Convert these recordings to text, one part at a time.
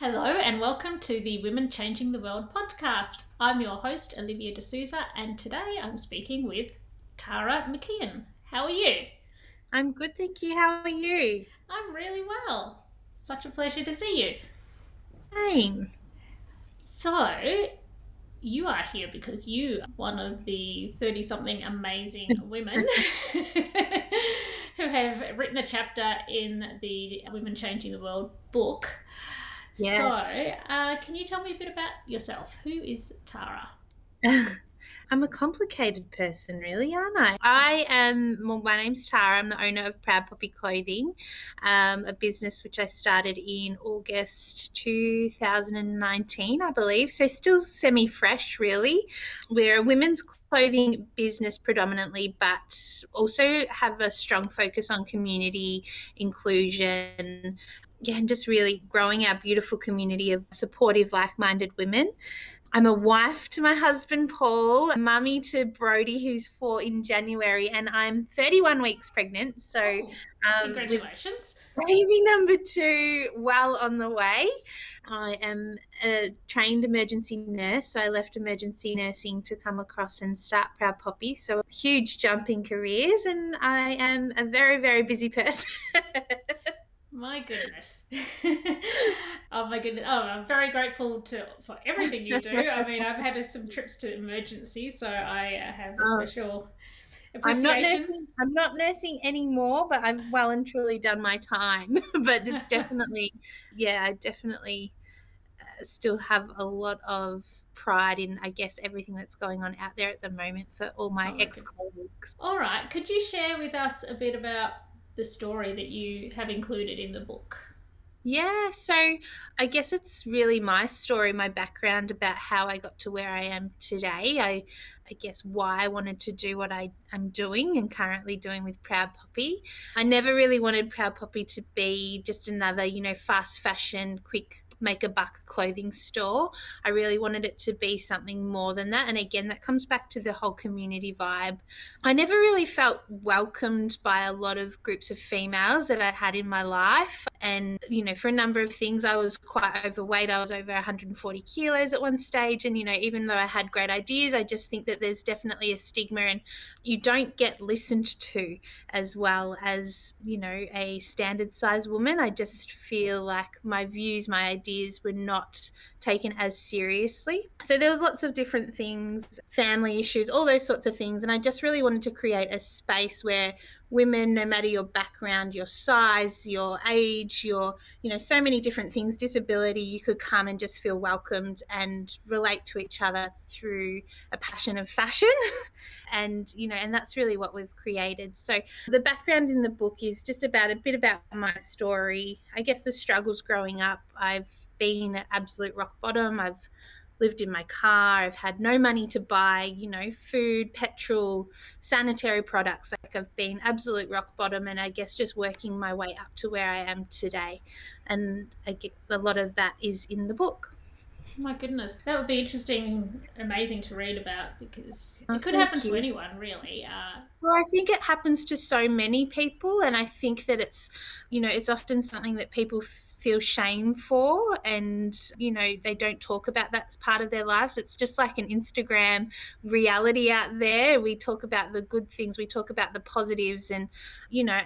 Hello and welcome to the Women Changing the World podcast. I'm your host, Olivia D'Souza, and today I'm speaking with Tara McKeon. How are you? I'm good, thank you. How are you? I'm really well. Such a pleasure to see you. Same. So, you are here because you are one of the 30-something amazing women who have written a chapter in the Women Changing the World book. Yeah. So, can you tell me a bit about yourself? Who is Tara? I'm a complicated person, really, aren't my name's Tara. I'm the owner of Proud Poppy Clothing, a business which I started in August 2019, I believe. So still semi-fresh, really. We're a women's clothing business predominantly, but also have a strong focus on community inclusion. Yeah, and just really growing our beautiful community of supportive, like-minded women. I'm a wife to my husband, Paul, a mummy to Brodie, who's 4 in January, and I'm 31 weeks pregnant. So, Oh, with congratulations. baby number 2 well on the way. I am a trained emergency nurse, so I left emergency nursing to come across and start Proud Poppy. So, a huge jump in careers, and I am a very, very busy person. My goodness. Oh my goodness. Oh, I'm very grateful for everything you do. I mean, I've had some trips to emergency, so I have a Oh, special I'm not appreciation. nursing. I'm not nursing anymore, but I've well and truly done my time. But it's definitely, yeah, I definitely still have a lot of pride in, I guess, everything that's going on out there at the moment for all my Oh my goodness. ex-colleagues. All right. Could you share with us a bit about the story that you have included in the book? Yeah, so I guess it's really my story, my background about how I got to where I am today. I guess why I wanted to do what I am doing and currently doing with Proud Poppy. I never really wanted Proud Poppy to be just another, fast fashion, quick make a buck clothing store. I really wanted it to be something more than that. And again, that comes back to the whole community vibe. I never really felt welcomed by a lot of groups of females that I had in my life. And, for a number of things, I was quite overweight. I was over 140 kilos at one stage. And, even though I had great ideas, I just think that there's definitely a stigma and you don't get listened to as well as, a standard size woman. I just feel like my views, my ideas were not taken as seriously. So there was lots of different things, family issues, all those sorts of things. And I just really wanted to create a space where women, no matter your background, your size, your age, so many different things, disability, you could come and just feel welcomed and relate to each other through a passion of fashion. And that's really what we've created. So the background in the book is just about a bit about my story. I guess the struggles growing up. I've been at absolute rock bottom. I've lived in my car. I've had no money to buy, food, petrol, sanitary products. Like I've been absolute rock bottom, and I guess just working my way up to where I am today. And I get a lot of that is in the book. My goodness, that would be interesting, amazing to read about because Oh, it could happen thank to you. anyone, really. Well, I think it happens to so many people, and I think that it's often something that people feel shame for, and they don't talk about that part of their lives. It's just like an Instagram reality out there. We talk about the good things, we talk about the positives, and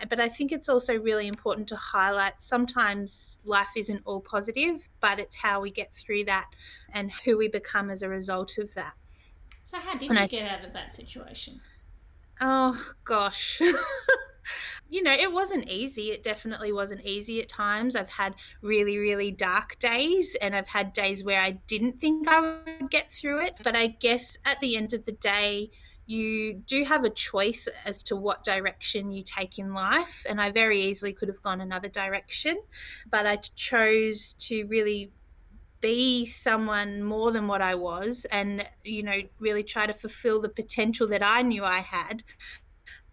but I think it's also really important to highlight sometimes life isn't all positive, but it's how we get through that and who we become as a result of that. So, how did And you I get out of that situation? Oh gosh. It wasn't easy. It definitely wasn't easy at times. I've had really, really dark days, and I've had days where I didn't think I would get through it. But I guess at the end of the day, you do have a choice as to what direction you take in life. And I very easily could have gone another direction, but I chose to really be someone more than what I was and, really try to fulfill the potential that I knew I had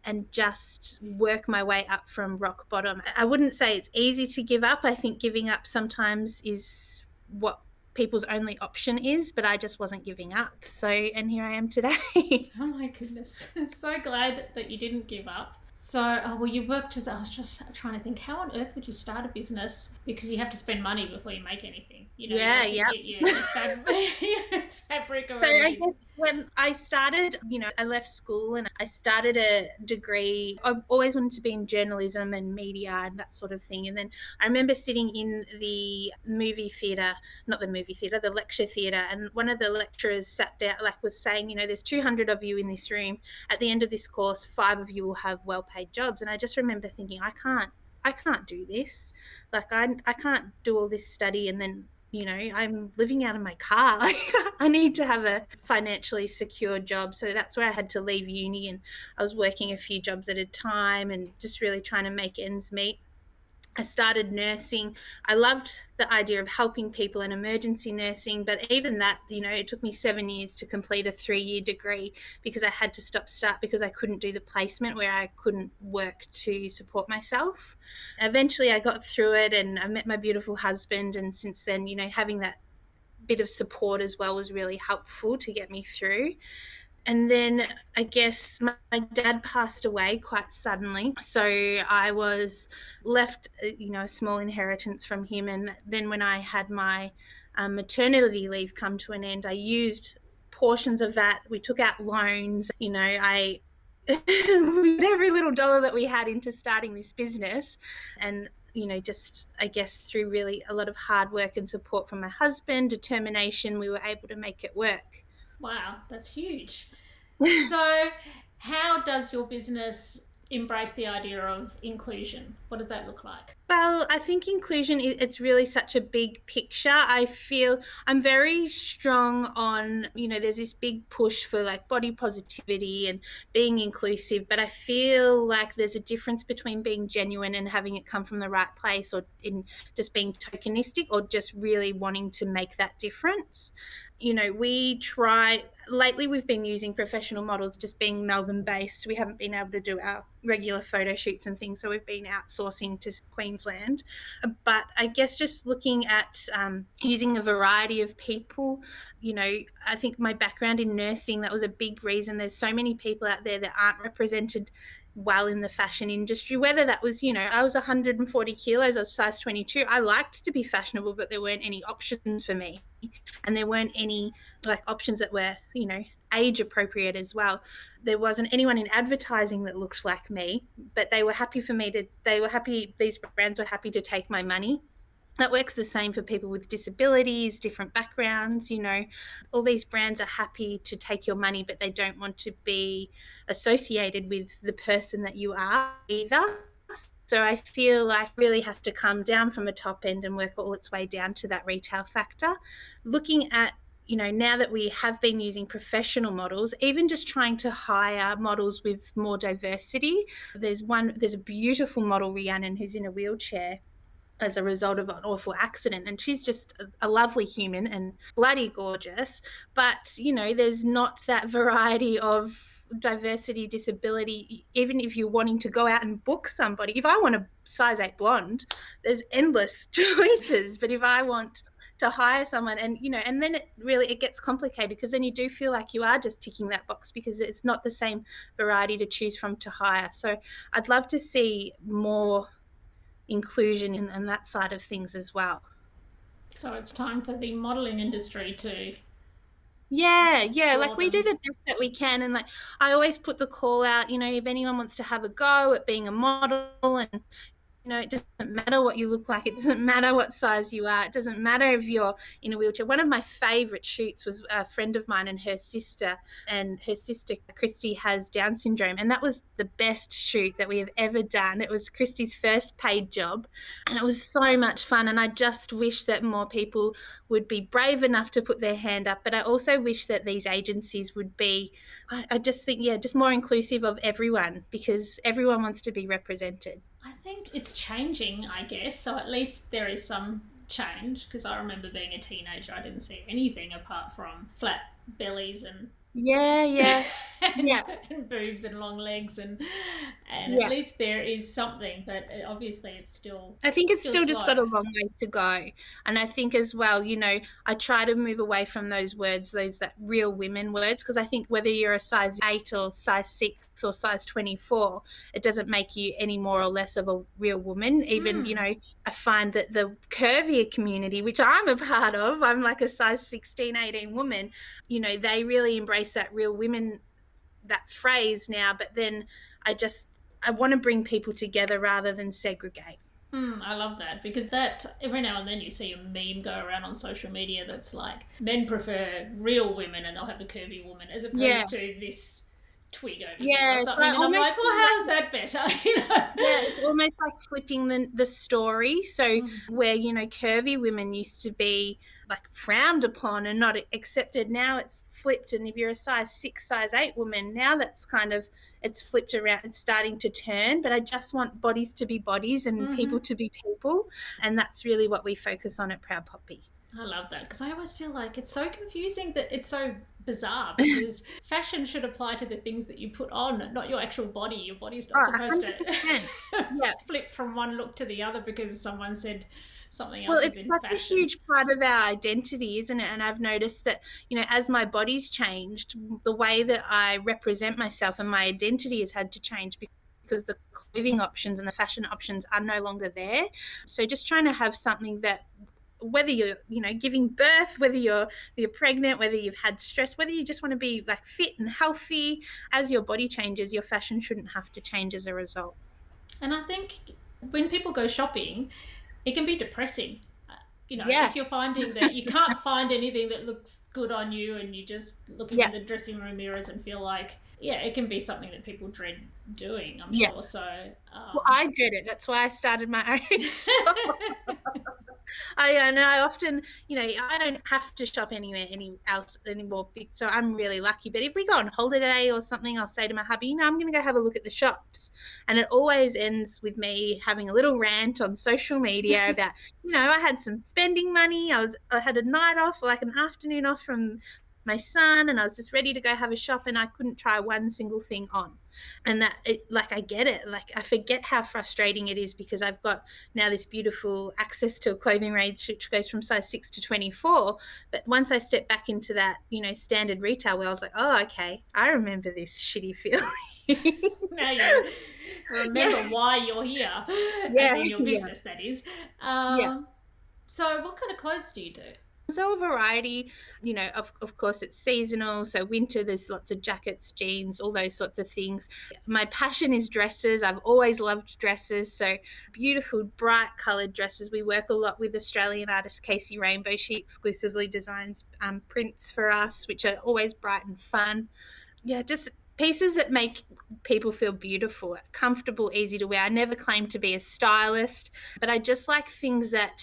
and just work my way up from rock bottom. I wouldn't say it's easy to give up. I think giving up sometimes is what people's only option is, but I just wasn't giving up. So, and here I am today. Oh my goodness, so glad that you didn't give up. So, well, you worked as I was just trying to think, how on earth would you start a business? Because you have to spend money before you make anything. You Yeah, have to yeah. get your your fabric or So I anything. guess when I started, I left school and I started a degree. I've always wanted to be in journalism and media and that sort of thing. And then I remember sitting in the movie theatre, not the movie theatre, the lecture theatre, and one of the lecturers sat down, like was saying, there's 200 of you in this room. At the end of this course, 5 of you will have well-paid jobs. And I just remember thinking, I can't do this. Like I can't do all this study and then I'm living out of my car. Like, I need to have a financially secure job. So that's where I had to leave uni and I was working a few jobs at a time and just really trying to make ends meet. I started nursing. I loved the idea of helping people in emergency nursing, but even that, it took me 7 years to complete a 3-year degree because I had to start because I couldn't do the placement where I couldn't work to support myself. Eventually, I got through it and I met my beautiful husband. And since then, having that bit of support as well was really helpful to get me through. And then I guess my dad passed away quite suddenly. So I was left, a small inheritance from him. And then when I had my maternity leave come to an end, I used portions of that. We took out loans. I we put every little dollar that we had into starting this business. And just I guess through really a lot of hard work and support from my husband, determination, we were able to make it work. Wow, that's huge. So, how does your business embrace the idea of inclusion? What does that look like? Well, I think inclusion, it's really such a big picture. I feel I'm very strong on, there's this big push for like body positivity and being inclusive, but I feel like there's a difference between being genuine and having it come from the right place, or in just being tokenistic, or just really wanting to make that difference. Lately we've been using professional models, just being Melbourne based. We haven't been able to do our regular photo shoots and things, so we've been outsourcing to Queensland. But I guess just looking at using a variety of people, I think my background in nursing, that was a big reason. There's so many people out there that aren't represented well in the fashion industry, whether that was, I was 140 kilos, I was size 22. I liked to be fashionable, but there weren't any options for me. And there weren't any like options that were, age appropriate as well. There wasn't anyone in advertising that looked like me, but these brands were happy to take my money. That works the same for people with disabilities, different backgrounds. All these brands are happy to take your money, but they don't want to be associated with the person that you are either. So I feel like it really has to come down from a top end and work all its way down to that retail factor. Looking at, now that we have been using professional models, even just trying to hire models with more diversity. There's a beautiful model, Rhiannon, who's in a wheelchair as a result of an awful accident, and she's just a lovely human and bloody gorgeous, but there's not that variety of diversity, disability. Even if you're wanting to go out and book somebody, if I want a size 8 blonde, there's endless choices. But if I want to hire someone, and then it gets complicated, because then you do feel like you are just ticking that box because it's not the same variety to choose from to hire. So I'd love to see more inclusion in that side of things as well. So, it's time for the modelling industry to Yeah, like we do broaden. the best that we can, and like I always put the call out, if anyone wants to have a go at being a model, and it doesn't matter what you look like. It doesn't matter what size you are. It doesn't matter if you're in a wheelchair. One of my favourite shoots was a friend of mine and her sister. And her sister, Christy, has Down syndrome. And that was the best shoot that we have ever done. It was Christy's first paid job. And it was so much fun. And I just wish that more people would be brave enough to put their hand up. But I also wish that these agencies would be, I just think, just more inclusive of everyone, because everyone wants to be represented. I think it's changing, I guess. So at least there is some change, because I remember being a teenager, I didn't see anything apart from flat bellies and Yeah. Yeah. and boobs and long legs, and at Yeah. least there is something, but obviously I think it's it's still still just slow. got a long way to go. And I think as well, I try to move away from those words, that real women words, because I think whether you're a size 8 or size 6 or size 24, it doesn't make you any more or less of a real woman. Even, I find that the curvier community, which I'm a part of, I'm like a size 16, 18 woman, they really embrace that real women, that phrase now. But then I want to bring people together rather than segregate. I love that, because that every now and then you see a meme go around on social media that's like, men prefer real women and they'll have a curvy woman as Yeah. opposed to this twig over here Yeah, or so something. I And I'm almost like, well, how's that better? Yeah, it's almost like flipping the story. So where, curvy women used to be like frowned upon and not accepted, now it's flipped. And if you're a size 6, size 8 woman, now that's kind of, it's flipped around. It's starting to turn. But I just want bodies to be bodies and people to be people. And that's really what we focus on at Proud Poppy. I love that, because I always feel like it's so confusing, that it's so bizarre, because fashion should apply to the things that you put on, not your actual body. Your body's not supposed 100%. to flip from one look to the other because someone said something else Well, is it's in such fashion. a huge part of our identity, isn't it? And I've noticed that, as my body's changed, the way that I represent myself and my identity has had to change, because the clothing options and the fashion options are no longer there. So just trying to have something that, whether you're, giving birth, whether you're pregnant, whether you've had stress, whether you just want to be like fit and healthy, as your body changes, your fashion shouldn't have to change as a result. And I think when people go shopping, it can be depressing. If you're finding that you can't find anything that looks good on you, and you just looking in the dressing room mirrors and feel like, it can be something that people dread doing, I'm sure. So well, I dread it. That's why I started my own store. I often, I don't have to shop anywhere else anymore, so I'm really lucky. But if we go on holiday or something, I'll say to my hubby, I'm going to go have a look at the shops. And it always ends with me having a little rant on social media about, I had some spending money. I had a night off, like an afternoon off from my son, and I was just ready to go have a shop, and I couldn't try one single thing on. And I get it. Like, I forget how frustrating it is, because I've got now this beautiful access to a clothing range which goes from size 6 to 24. But once I step back into that, standard retail world, I was like, oh, okay, I remember this shitty feeling. Now you remember why you're here, as in your business, that is. So what kind of clothes do you do? So a variety, of course it's seasonal. So winter, there's lots of jackets, jeans, all those sorts of things. My passion is dresses. I've always loved dresses. So beautiful, bright coloured dresses. We work a lot with Australian artist Casey Rainbow. She exclusively designs prints for us, which are always bright and fun. Yeah, just pieces that make people feel beautiful, comfortable, easy to wear. I never claim to be a stylist, but I just like things that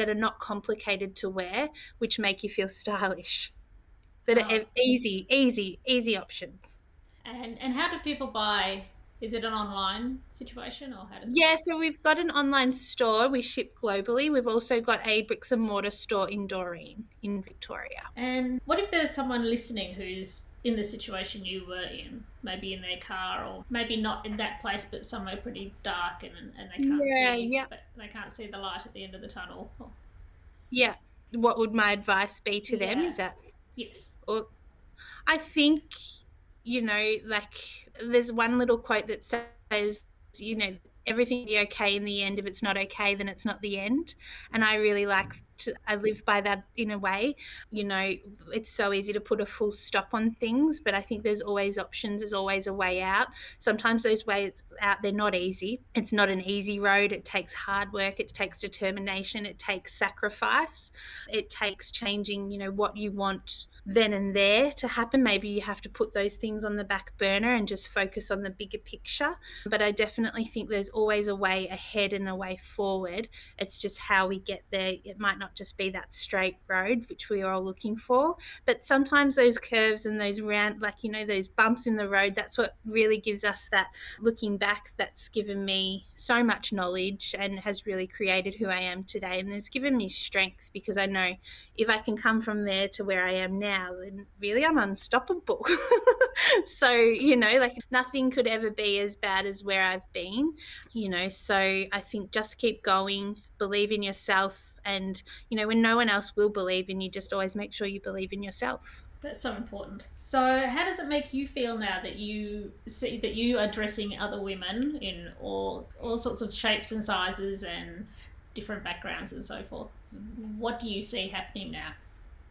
are not complicated to wear, which make you feel stylish, that are easy options. And how do people buy? Is it an online situation, or how does it work? So we've got an online store. We ship globally. We've also got a bricks and mortar store in Doreen in Victoria. And what if there's someone listening who's in the situation you were in, maybe in their car, or maybe not in that place, but somewhere pretty dark, and they can't they can't see the light at the end of the tunnel? Yeah. What would my advice be to them? Is that? Yes. Or I think, there's one little quote that says, everything will be okay in the end. If it's not okay, then it's not the end. And I really I live by that in a way. It's so easy to put a full stop on things, but I think there's always options. There's always a way out. Sometimes those ways out, they're not easy. It's not an easy road. It takes hard work. It takes determination. It takes sacrifice. It takes changing, what you want then and there to happen. Maybe you have to put those things on the back burner and just focus on the bigger picture. But I definitely think there's always a way ahead and a way forward. It's just how we get there. It might not not just be that straight road, which we are all looking for. But sometimes those curves and those round, like, those bumps in the road, that's what really gives us that looking back, that's given me so much knowledge and has really created who I am today. And it's given me strength, because I know if I can come from there to where I am now, then really I'm unstoppable. So, like nothing could ever be as bad as where I've been, so I think just keep going, believe in yourself. And, when no one else will believe in you, just always make sure you believe in yourself. That's so important. So how does it make you feel now that you see that you are dressing other women in all sorts of shapes and sizes and different backgrounds and so forth? What do you see happening now?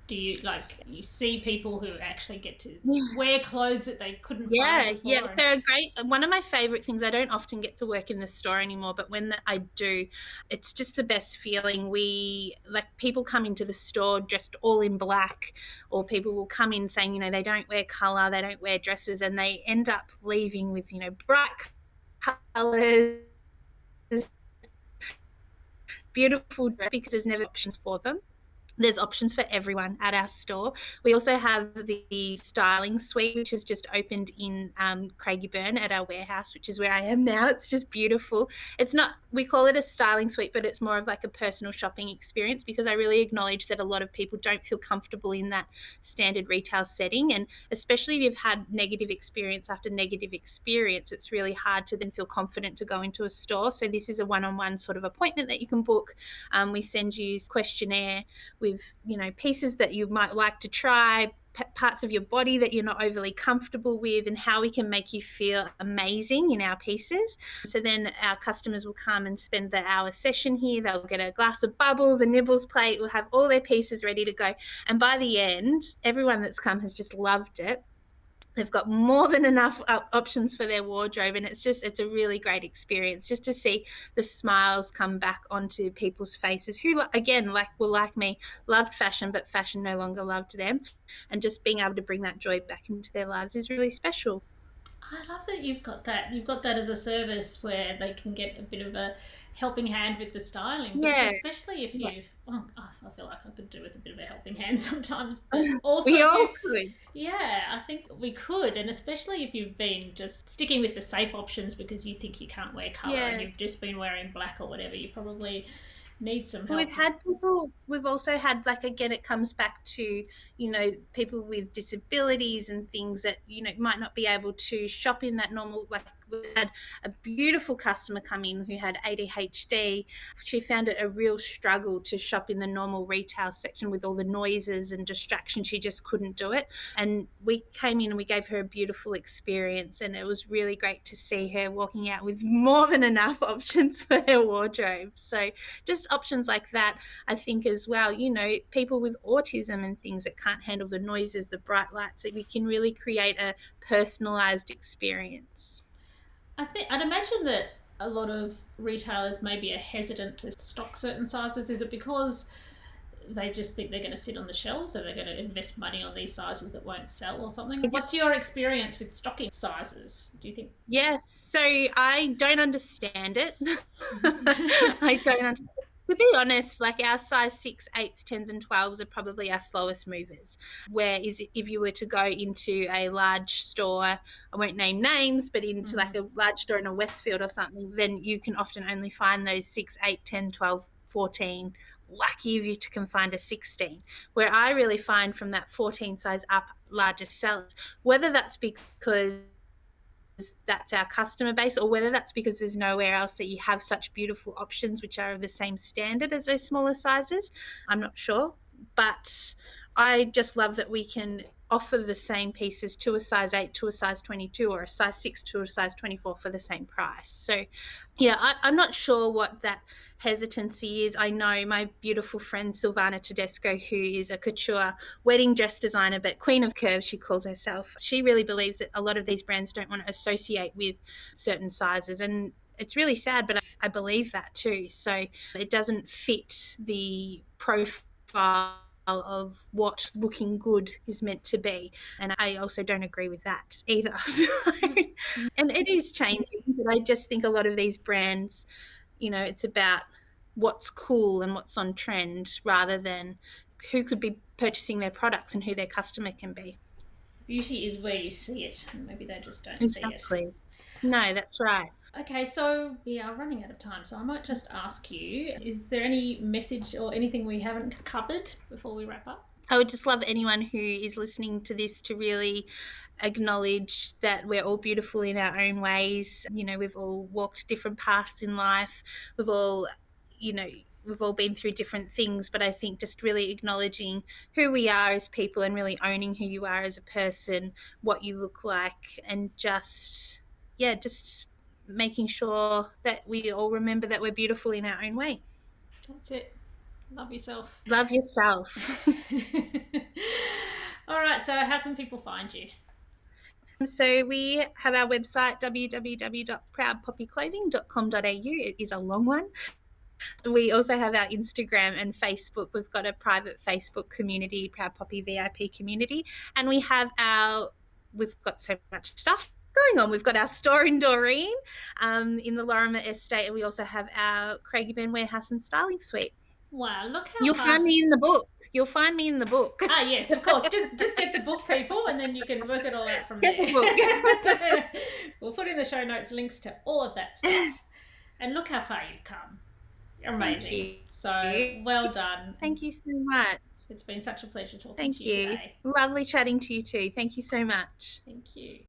Do you you see people who actually get to wear clothes that they couldn't find before? So one of my favorite things, I don't often get to work in the store anymore, but when I do, it's just the best feeling. People come into the store dressed all in black, or people will come in saying, they don't wear color, they don't wear dresses, and they end up leaving with, bright colors, beautiful dress, because there's never options for them. There's options for everyone at our store. We also have the styling suite, which has just opened in Craigieburn at our warehouse, which is where I am now. It's just beautiful. It's not, we call it a styling suite, but it's more of like a personal shopping experience, because I really acknowledge that a lot of people don't feel comfortable in that standard retail setting. And especially if you've had negative experience after negative experience, it's really hard to then feel confident to go into a store. So this is a one-on-one sort of appointment that you can book. We send you a questionnaire with, pieces that you might like to try, parts of your body that you're not overly comfortable with, and how we can make you feel amazing in our pieces. So then our customers will come and spend the hour session here. They'll get a glass of bubbles, a nibbles plate, will have all their pieces ready to go. And by the end, everyone that's come has just loved it. They've got more than enough options for their wardrobe, and it's a really great experience just to see the smiles come back onto people's faces who, again, like me, loved fashion, but fashion no longer loved them, and just being able to bring that joy back into their lives is really special. I love that you've got that. You've got that as a service where they can get a bit of a helping hand with the styling. Because especially if you've... Oh, I feel like I could do with a bit of a helping hand sometimes. But also... We all could. Yeah, I think we could. And especially if you've been just sticking with the safe options because you think you can't wear colour and you've just been wearing black or whatever, you probably need some help. We've also had, again, it comes back to, people with disabilities and things that, might not be able to shop in that normal, we had a beautiful customer come in who had ADHD. She found it a real struggle to shop in the normal retail section with all the noises and distraction. She just couldn't do it. And we came in and we gave her a beautiful experience, and it was really great to see her walking out with more than enough options for her wardrobe. So just options like that, I think, as well, people with autism and things that can't handle the noises, the bright lights, that we can really create a personalised experience. I'd imagine that a lot of retailers maybe are hesitant to stock certain sizes. Is it because they just think they're going to sit on the shelves, so they're going to invest money on these sizes that won't sell or something? What's your experience with stocking sizes, do you think? Yes, so I don't understand it. I don't understand. To be honest, our size 6, 8s, 10s and 12s are probably our slowest movers. Whereas if you were to go into a large store, I won't name names, but into a large store in a Westfield or something, then you can often only find those 6, 8, 10, 12, 14. Lucky if you can find a 16. Where I really find from that 14 size up larger sellers, whether that's because that's our customer base, or whether that's because there's nowhere else that you have such beautiful options which are of the same standard as those smaller sizes. I'm not sure, but I just love that we can offer the same pieces to a size 8 to a size 22, or a size 6 to a size 24 for the same price. So I'm not sure what that hesitancy is. I know my beautiful friend Silvana Tedesco, who is a couture wedding dress designer, but queen of curves she calls herself. She really believes that a lot of these brands don't want to associate with certain sizes, and it's really sad, but I believe that too. So it doesn't fit the profile of what looking good is meant to be, and I also don't agree with that either. And it is changing, but I just think a lot of these brands, it's about what's cool and what's on trend rather than who could be purchasing their products and who their customer can be. Beauty is where you see it, and maybe they just don't see it. Exactly. No, that's right. Okay, so we are running out of time, so I might just ask you, is there any message or anything we haven't covered before we wrap up? I would just love anyone who is listening to this to really acknowledge that we're all beautiful in our own ways. You know, we've all walked different paths in life. We've all, you know, we've all been through different things, but I think just really acknowledging who we are as people and really owning who you are as a person, what you look like, and just making sure that we all remember that we're beautiful in our own way. That's it. Love yourself. Love yourself. All right, so how can people find you? So we have our website, www.proudpoppyclothing.com.au. It is a long one. We also have our Instagram and Facebook. We've got a private Facebook community, Proud Poppy VIP community. And we've got so much stuff going on. We've got our store in Doreen in the Lorimer Estate, and we also have our Craigieburn Warehouse and Styling Suite. Wow, look how You'll find me in the book. Ah, yes, of course. Just get the book, people, and then you can work it all out from Get there. the book. We'll put in the show notes links to all of that stuff. And look how far you've come. Amazing. Thank you. So, well done. Thank you so much. It's been such a pleasure talking to you today. Lovely chatting to you too. Thank you so much. Thank you.